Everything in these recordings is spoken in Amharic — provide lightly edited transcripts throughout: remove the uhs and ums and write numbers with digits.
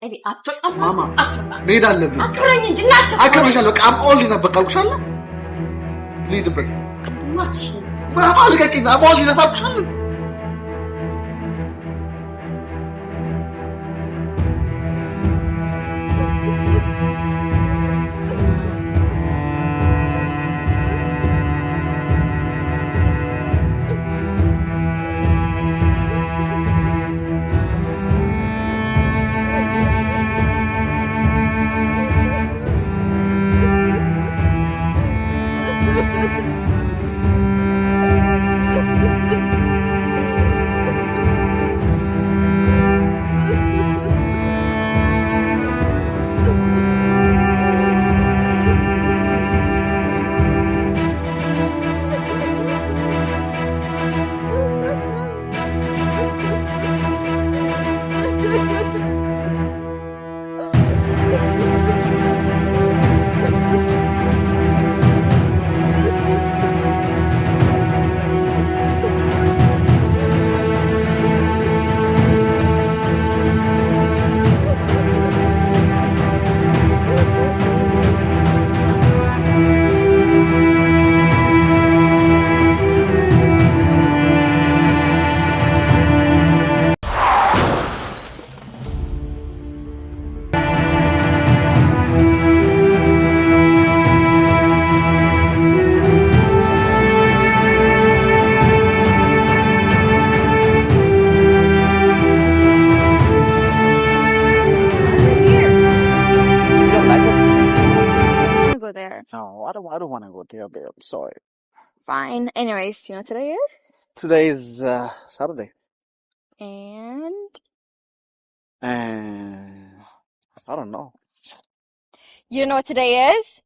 እኔ አትወጣም ማማ መሄድ አለብኝ። አክብረኝ እንጂ እናት አክብረሻለሁ። ቃም ኦል ይነበቃልኩሻለሁ። ልሂድበት ማማ ልቀቂኝ። ማማ ኦል ይነፋልኩሻለሁ። I don't want to go there, babe. I'm sorry. Fine. Anyways, you know what today is? Today is Saturday. And? I don't know. You know what today is?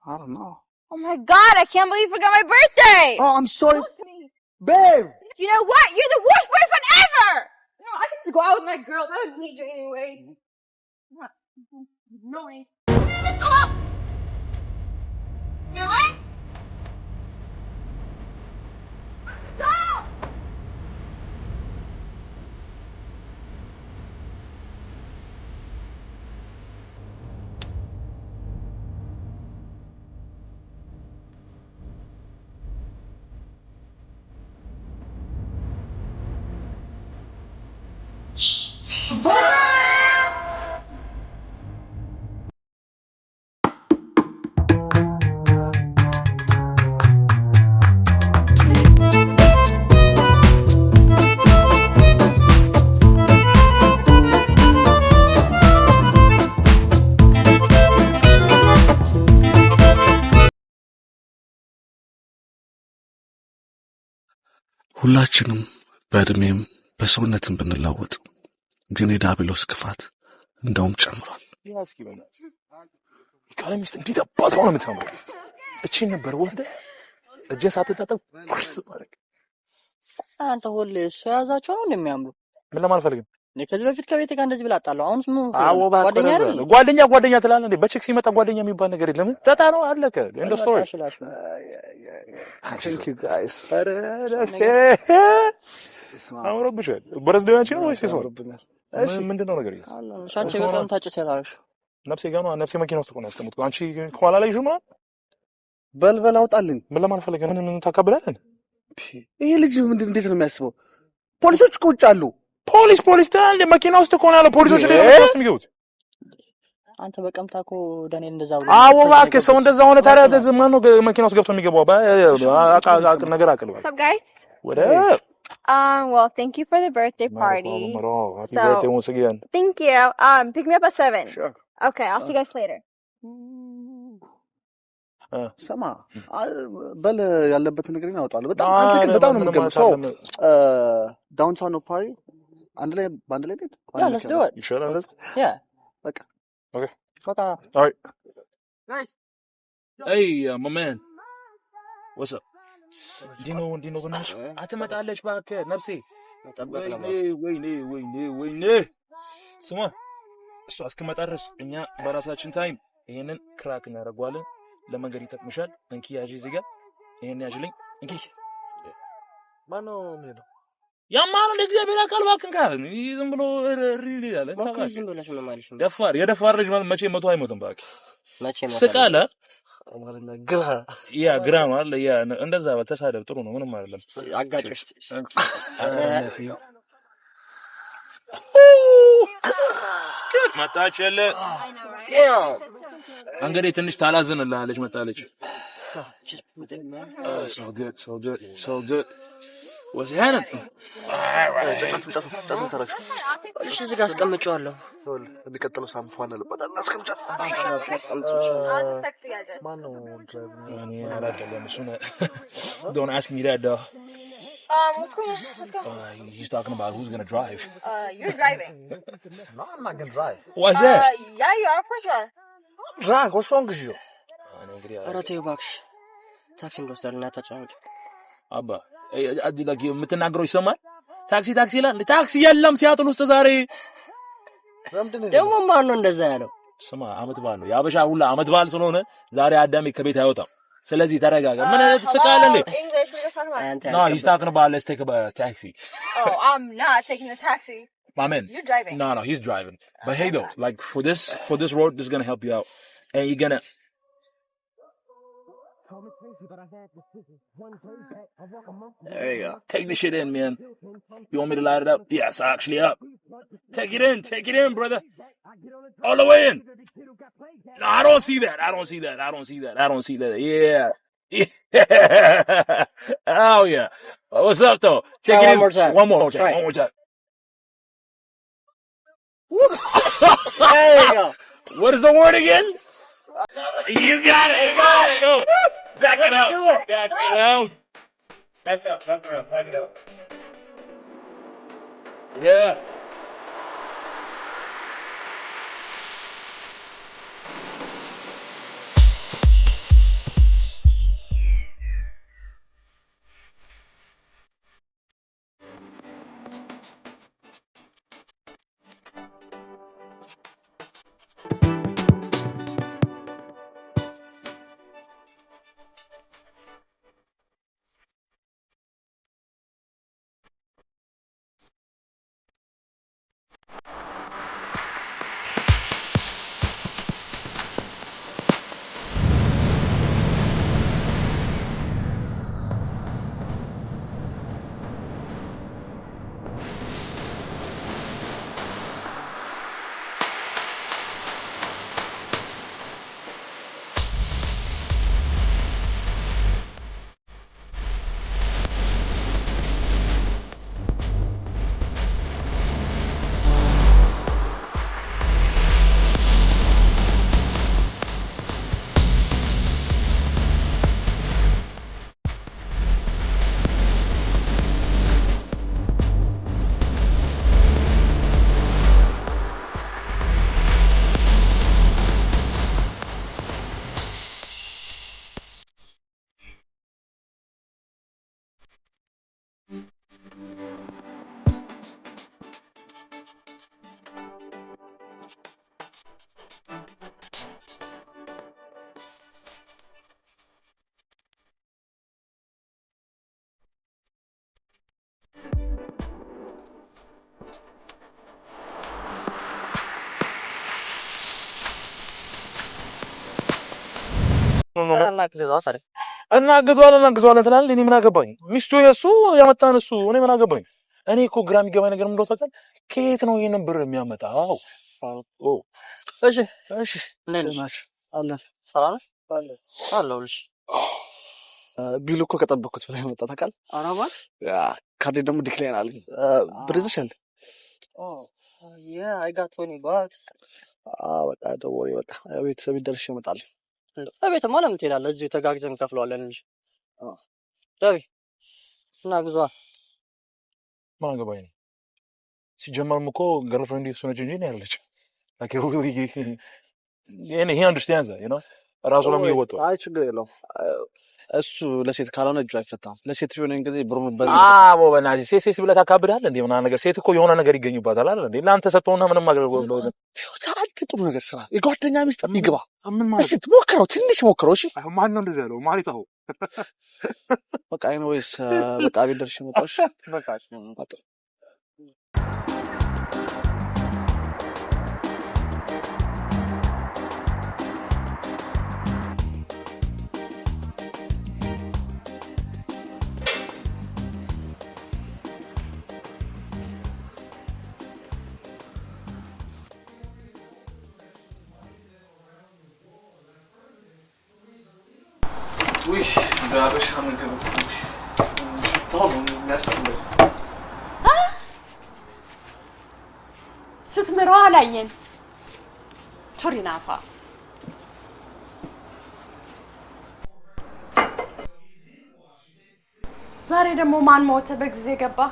I don't know. Oh my god, I can't believe you forgot my birthday! Oh, I'm sorry. Babe! You know what? You're the worst boyfriend ever! No, I can just go out with my girl. I don't need you anyway. What? Annoying. Stop! Really? Stop! ሁላችንም በእድሜም በሰውነትም ብንለወጥ ግን የዲያብሎስ ክፋት እንደውም ጨምሯል። ያስኪ በእናትህ ካለሚስት እንዴት አባቷ ነው የምትሰማው? እቺን ነበር ወስደህ እጄን ሳትታጠብ ኩርስ ማድረግ። አንተ ሁሌ እሱ ያዛቸው ነው እንደሚያምሩ ምን ለማለት ፈልገህ? እኔ ከዚህ በፊት ከቤት ጋር እንደዚህ ብላ አጣለው። አሁንስ ምን ጓደኛ ትላለህ እንዴ? በቼክ ሲመጣ ጓደኛ የሚባል ነገር የለም። ጠጣ ነው አለቀ። እንደ ስቶሪ Thank you guys. አምሮብሻል። በረዝደው አንቺ ነው ወይስ እሱ? እሺ ምንድነው ነገር ይሄ? ሻንቺ በጣም ታጭሰያለሽ። ነፍሴ ጋር ነው። ነፍሴ መኪና ውስጥ ነው ያስቀምጥኩት። አንቺ ከኋላ ላይ ሹማ በልበል አውጣልኝ። ምን ለማለት ፈልገህ? ምን ታካብላለህ? ይሄ ልጅ እንዴት ነው የሚያስበው? ፖሊሶች እኮ ውጭ አሉ። ፖሊስ ታንደ መኪና ውስጥ እኮ ነው ያለው። ፖሊሶች ደግሞ የሚገቡት አንተ በቀምታኮ ዳንኤል እንደዛ ብሎ አዎ እባክህ ሰው እንደዛ ሆነ። ታዲያ ተዘማን ነው መኪና ውስጥ ገብቶ የሚገባው ነገር አቅልባል። What's up, guys? What up? Well, thank you for the birthday party. No problem at all. Happy birthday once again. Thank you. Pick me up at 7. Sure. Okay, I'll see you guys later. ሰማ በል ያለበት ነገር ነው ያወጣል። በጣም አንተ ግን በጣም ነው የምትገርመው። ዳውንታውን ነው ፓሪ አንድ ላይ ባንድ ላይ ሄድ Yeah, let's do it. You sure about this? Yeah. በቃ Okay. በቃ All right. Nice. Hey, my man. What's up? Dino በናትሽ አትመጣለች እባክህ ነፍሴ። ወይኔ ስማ፣ እሷ እስክመጣ ድረስ እኛ በራሳችን ታይም ይሄንን ክራክ እናደርገዋለን። ለመንገድ ይጠቅምሻል። እንኪ ያዢ እዚህ ጋር ይሄን ያዥልኝ። እንኪ ማነው የሚሄደው? ያማን ለእግዚአብሔር አካል ባክን ካል ዝም ብሎ ሪል ይላል ማኩ ዝም ብለሽ ምን ማለት ነው? ደፋር የደፋር ልጅ መቼ መቶ አይሞትም ባክ መቼ ሞተ? ስቃለ አማርኛ ግራ ግራ ማለት እንደዛ ተሳደብ ጥሩ ነው ምንም አይደለም። አጋጭሽ መጣች የለ እንግዲህ ትንሽ ታላዝንልሃለች መጣለች። So good. What's happening? ጨቱ ተረሽ እሺ እዚህ ጋር አስቀምጬዋለሁ። የሚቀጥለው ሳምንት ፏን አለበት አስቀምጫት። ማን ነው ድራይቭ? Don't ask me that though. What's going on? Let's go. He's talking about who's gonna drive. You're driving. No, I'm not gonna drive. What's that? Yeah, you are. Of course you are. Drunk, what's wrong with you? ኧረ ተይው እባክሽ ታክሲ እንወስዳለን እናታጫውጭ አባ like የምትናገረው ይሰማል? ታክሲ ይላል። ታክሲ የለም ሲያጥል ውስጥ ዛሬ ደግሞ ማን ነው እንደዛ ያለው? ስማ አመት በዓል ነው የአበሻ ሁላ አመት በዓል ስለሆነ ዛሬ አዳሜ ከቤት አይወጣም። ስለዚህ ተረጋጋ። ምን ትስቃለህ? English, we just talking about. No, he's talking about let's take a taxi. Oh, I'm not taking the taxi. My man. You're driving. No, he's driving. But hey though, like for this road, this is gonna help you out, and you're gonna. There you go. Take the shit in, man. You want me to light it up? Yes, actually up. Take it in, brother. All the way in. No, I don't see that. Yeah. Oh yeah. What's up though? Take it in. One more time. One more time. There you go. What is the word again? You got it. Go. Back it up. Back it up. Yeah. እናግዘዋለን ትላለህ። እኔ ምን አገባኝ? ሚስቱ የሱ ያመጣን እሱ እኔ ምን አገባኝ? እኔ እኮ ግራ የሚገባኝ ነገር ምንድነው ታውቃለህ? ከየት ነው ይሄንን ብር የሚያመጣው? እሺ ናችሁ አለን ሰላም አለሁልሽ። ቢሉ እኮ ከጠበኩት ብላ ያመጣ ታውቃለህ? ኧረ እባክህ ካርዴ ደግሞ ዲክላይን አለኝ። ብር ይዘሻል? I got $20. በቃ ደወሪ በቃ ቤተሰብ ደርሼ እመጣለሁ። ቤትማ ለምን ትሄዳለህ? እዚሁ ተጋግዘን እንከፍለዋለን እንጂ ዳዊ እና ግዟ ማን አገባኝ? ሲጀመርም እኮ ገርልፍሬንድ እሱ ነች እንጂ እኔ አይደለችም። he understands that, you know? ራሱ ነው የሚወጣው። አይ ችግር የለውም። እሱ ለሴት ካልሆነ እጁ አይፈታም። ለሴት ቢሆን ጊዜ ብሩ መበል በእናትህ ሴት ብለህ ታካብዳለህ እንዴ? ምናምን ነገር ሴት እኮ የሆነ ነገር ይገኝባታል አይደል እንዴ? ለአንተ ሰጥተውና ምንም አገልግሎት ነው። አንተ ጥሩ ነገር ስራ፣ የጓደኛ ሚስጥር ይግባ። ምን ማለት እስቲ ሞክረው፣ ትንሽ ሞክረው። እሺ ማን ነው እንደዚህ ያለው? ማለት አሁን በቃ ኤኒዌይስ በቃ ቤት ደርሼ መጣሁ። እሺ በቃ መጣሁ። ውይ ዳበሻ ምግብ ታው የሚያስጠላው ስትምረው አላየን ቱሪናፋ ዛሬ ደግሞ ማን ሞተ በጊዜ ገባ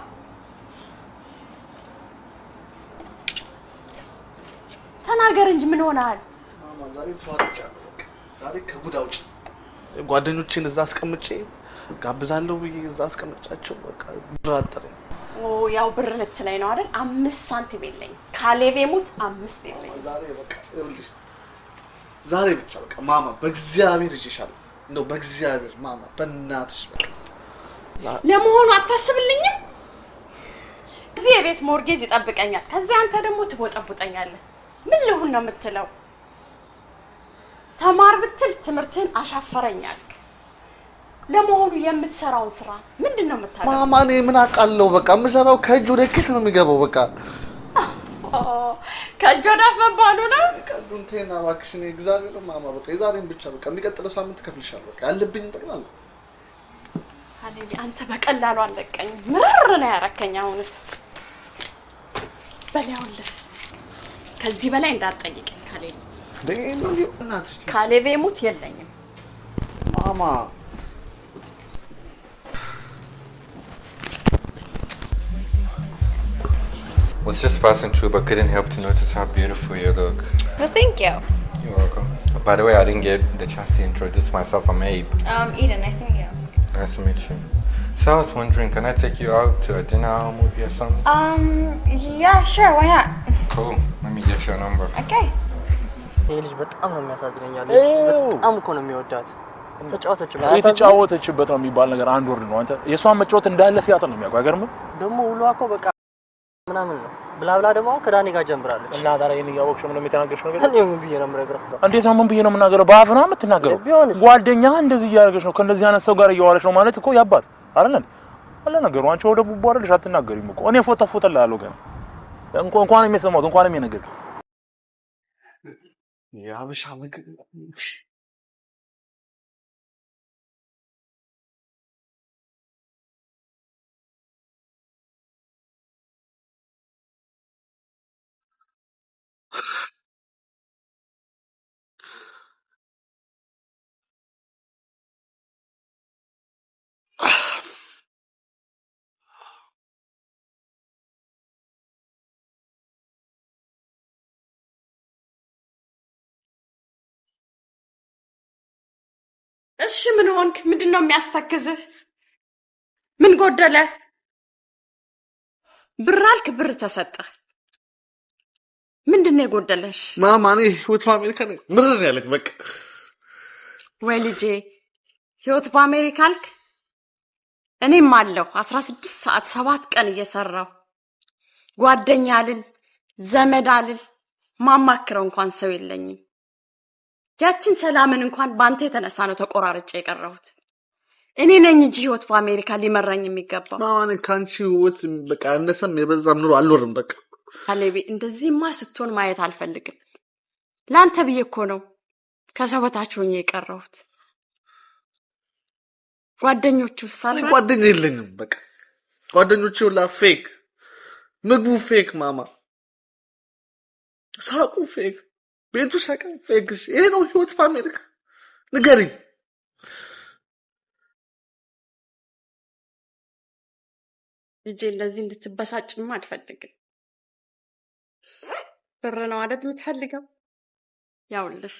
ተናገር እንጂ ምን ሆነሃል ማማ ዛሬ ተዋጥቻለሁ ዛሬ ከጉድ አውጭ ጓደኞቼን እዛ አስቀምጬ ጋብዛለሁ ብዬ እዛ አስቀምጫቸው በቃ ብር አጠረኝ ኦ ያው ብር ልትለኝ ነው አይደል 5 ሳንቲም የለኝ ካሌቭ ሙት 5 የለኝ ዛሬ በቃ ይኸውልሽ ዛሬ ብቻ በቃ ማማ በእግዚአብሔር ይዤሻለሁ እንደው በእግዚአብሔር ማማ በእናትሽ በቃ ለመሆኑ አታስብልኝም እዚህ የቤት ሞርጌጅ ይጠብቀኛል ከዚህ አንተ ደግሞ ትቦጠቡጠኛለህ ምን ልሁን ነው የምትለው ተማር ብትል ትምርትን አሻፈረኛልክ ለመሆኑ የምትሰራው ስራ ምንድነው የምታደርገው ማማ እኔ ምን አውቃለሁ በቃ የምሰራው ከእጅ ወደ ኪስ ነው የሚገባው በቃ ከእጅ ወደ አፍ መባሉ ነው ቀዱን ተና እባክሽ እኔ እግዚአብሔር ማማ በቃ የዛሬን ብቻ በቃ የሚቀጥለው ሳምንት ከፍልሻለሁ በቃ ያለብኝ ጠቅላላ አለኝ አንተ በቀላሉ አለቀኝ ምርር ነው ያረከኝ አሁንስ በላውልህ ከዚህ በላይ እንዳትጠይቀኝ ካሌብ ደህና እናትሽ ካሌብ ሙት የለኝም ማማ Was just passing through but couldn't help to notice how beautiful you look. Well, thank you. You're welcome. By the way, I didn't get the chance to introduce myself. I'm Abe. Eden, nice to meet you. Nice to meet you. So I was wondering, can I take you out to a dinner or movie or something? Yeah, sure, why not? Cool. Let me get your number. Okay. ይሄ ልጅ በጣም ነው የሚያሳዝነኛል በጣም እኮ ነው የሚወዳት የተጫወተችበት ነው የሚባል ነገር አንድ ወርድ ነው አንተ የሷን መጫወት እንዳለ ሲያጠን ነው የሚያውቀው አይገርምም ደግሞ ውሏ እኮ በቃ ምናምን ነው ብላብላ ደግሞ ከዳኒ ጋር ጀምራለች እና ታዲያ ይሄን ያወቅሽ ምን የተናገርሽ ነገር እኔ ምን ብዬ ነው የምነግረው እንዴት ነው ምን ብዬ ነው የምናገረው በአፍ ነው የምትናገረው ጓደኛ እንደዚህ እያደረገች ነው ከእንደዚህ አይነት ሰው ጋር እያዋለች ነው ማለት እኮ ያባት አይደል አለ ነገሩ አንቺ ወደ ቡቡ አይደልሽ አትናገሪም እኮ እኔ ፎተፎተላለሁ ገና እንኳን የሚሰማው እንኳን የሚነገር የሀበሻ ምግብ እሺ ምን ሆንክ ምንድነው የሚያስተክዝህ ምን ጎደለ ብራልክ ብር ተሰጠ ምንድነው የጎደለሽ ማማ እኔ ህይወት በአሜሪካ ነኝ ምርር ያለክ በቃ ወይ ልጄ ህይወት በአሜሪካ አልክ እኔም አለሁ 16 ሰዓት 7 ቀን እየሰራው ጓደኛ አልል ዘመድ አልል ማማክረው እንኳን ሰው የለኝም ያችን ሰላምን እንኳን ባንተ የተነሳ ነው ተቆራርጬ የቀረሁት እኔ ነኝ እንጂ ህይወት በአሜሪካ ሊመራኝ የሚገባው ማማ እኔ ካንቺ ህይወት በቃ እነሰም የበዛም ኑሮ አልኖርም በቃ ካሌብ እንደዚህማ ስትሆን ማየት አልፈልግም ላንተ ብዬ እኮ ነው ከሰው በታች ሆኜ የቀረሁት ጓደኞቹ ሳልፈ ጓደኛ የለኝም በቃ ጓደኞቹ ሁላ ፌክ ምግቡ ፌክ ማማ ሳቁ ፌክ ቤቱ ሸቀም ፌክ ይሄ ነው ህይወት በአሜሪካ ንገሪኝ ልጄ እንደዚህ እንድትበሳጭማ አልፈልግም ብር ነው አይደል የምትፈልገው ያውልሽ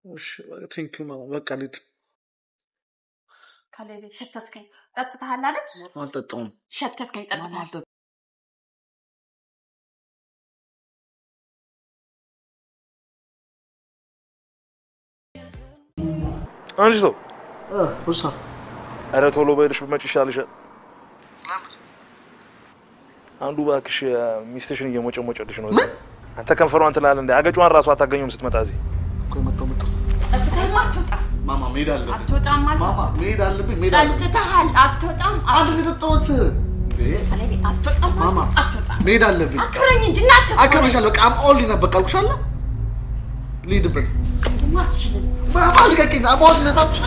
እሺ ቴንክ ዩ ማማ በቃ ልሂድ ካሌብ ሸተትከኝ ጠጥተሃል አይደል አልጠጣሁም ሸተትከኝ ጠጥተሃል አንቺ ሰው ውሳ ኧረ ቶሎ በልሽ ብትመጪ ይሻልሻል። አንዱ እባክሽ ሚስትሽን እየሞጨሞጨልሽ ነው። አንተ ከንፈሯን ትላለህ እንደ አገጯን ራሱ አታገኘውም ስትመጣ እዚህ። ቆይ መጣሁ። አትወጣም። ማማ መሄድ አለብኝ። አትወጣም ማለት ማማ መሄድ አለብኝ። ጠጥተሃል። አትወጣም። አንድ የጠጣሁት አትወጣም። ማማ መሄድ አለብኝ። አክብረኝ እንጂ እናትህ አክብረሻለሁ። በቃ ኦል ነበር ካልኩሻለሁ። ልሂድበት። ማትችልም ማማ ልቀቂኝ። አሞት ነታችሁ